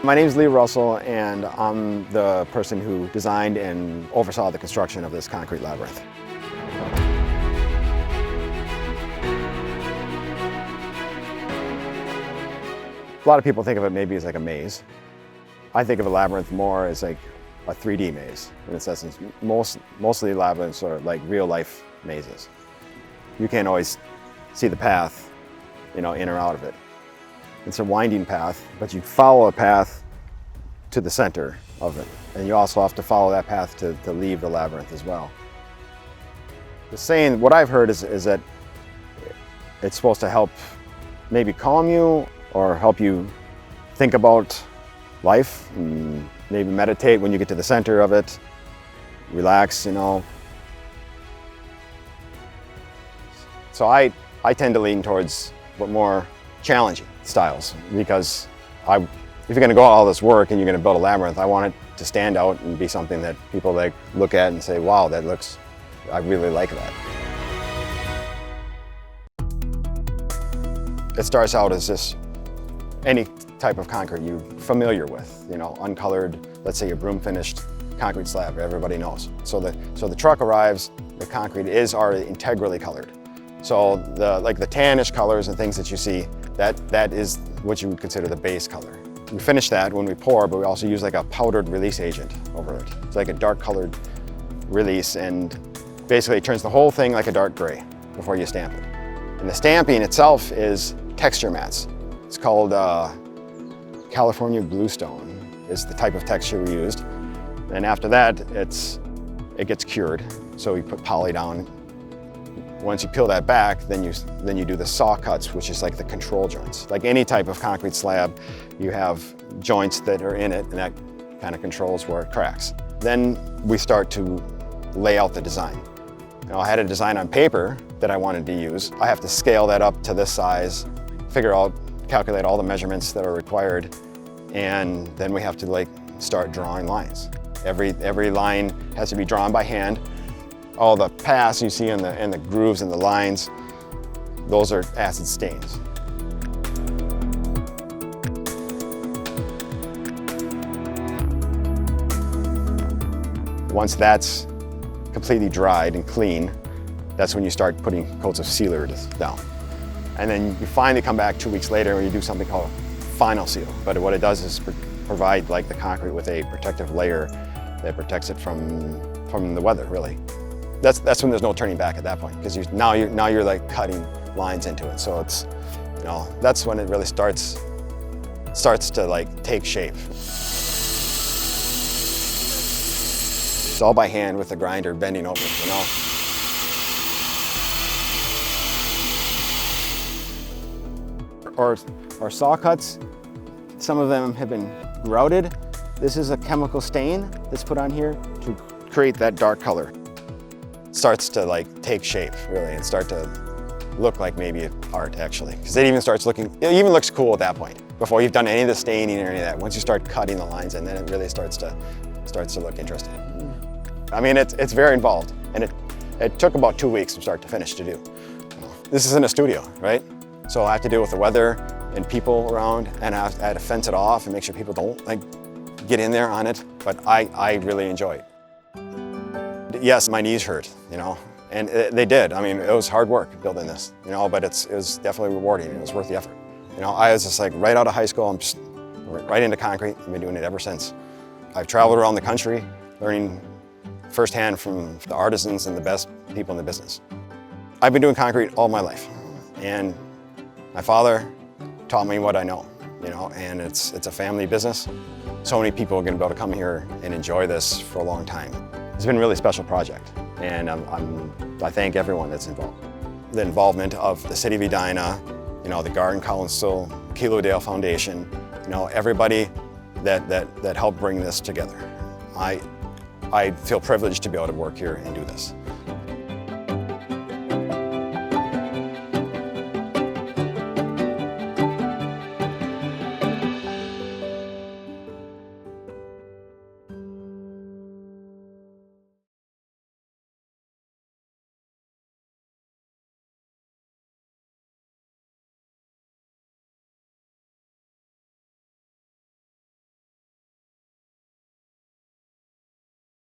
My name is Lee Russell, and I'm the person who designed and oversaw the construction of this concrete labyrinth. A lot of people think of it maybe as like a maze. I think of a labyrinth more as like a 3D maze in its essence. Mostly labyrinths are like real life mazes. You can't always see the path, in or out of it. It's a winding path, but you follow a path to the center of it. And you also have to follow that path to leave the labyrinth as well. The saying, what I've heard is that it's supposed to help maybe calm you or help you think about life and maybe meditate when you get to the center of it, relax, So I tend to lean towards what more challenging styles, because if you're going to go all this work and you're going to build a labyrinth, I want it to stand out and be something that people look at and say, wow, I really like that. It starts out as just any type of concrete you're familiar with, uncolored, let's say a broom finished concrete slab, everybody knows. So the truck arrives, the concrete is already integrally colored. So the tannish colors and things that you see, that is what you would consider the base color. We finish that when we pour, but we also use like a powdered release agent over it. It's like a dark colored release, and basically it turns the whole thing like a dark gray before you stamp it. And the stamping itself is texture mats. It's called California bluestone is the type of texture we used. And after that, it gets cured. So we put poly down. Once you peel that back, then you do the saw cuts, which is like the control joints. Like any type of concrete slab, you have joints that are in it, and that kind of controls where it cracks. Then we start to lay out the design. I had a design on paper that I wanted to use. I have to scale that up to this size, calculate all the measurements that are required, and then we have to start drawing lines. Every line has to be drawn by hand. All the paths you see in the grooves and the lines, those are acid stains. Once that's completely dried and clean, that's when you start putting coats of sealer down. And then you finally come back 2 weeks later and you do something called final seal. But what it does is provide the concrete with a protective layer that protects it from the weather, really. That's when there's no turning back at that point, because now you're cutting lines into it. So it's, that's when it really starts to take shape. It's all by hand with the grinder bending over, Or saw cuts, some of them have been grouted. This is a chemical stain that's put on here to create that dark color. It starts to take shape, really, and start to look like maybe art, actually. Because it even looks cool at that point, before you've done any of the staining or any of that. Once you start cutting the lines in, then it really starts to look interesting. I mean, it's very involved, and it took about 2 weeks from start to finish to do. This is in a studio, right? So I have to deal with the weather and people around, and I had to fence it off and make sure people don't get in there on it. But I really enjoy it. Yes, my knees hurt, and they did. I mean, it was hard work building this, but it was definitely rewarding. It was worth the effort. I was just right out of high school, I'm just right into concrete. I've been doing it ever since. I've traveled around the country, learning firsthand from the artisans and the best people in the business. I've been doing concrete all my life, and my father taught me what I know, and it's a family business. So many people are going to be able to come here and enjoy this for a long time. It's been a really special project, and I thank everyone that's involved. The involvement of the City of Edina, the Garden Council, Kilo Dale Foundation, everybody that helped bring this together. I feel privileged to be able to work here and do this.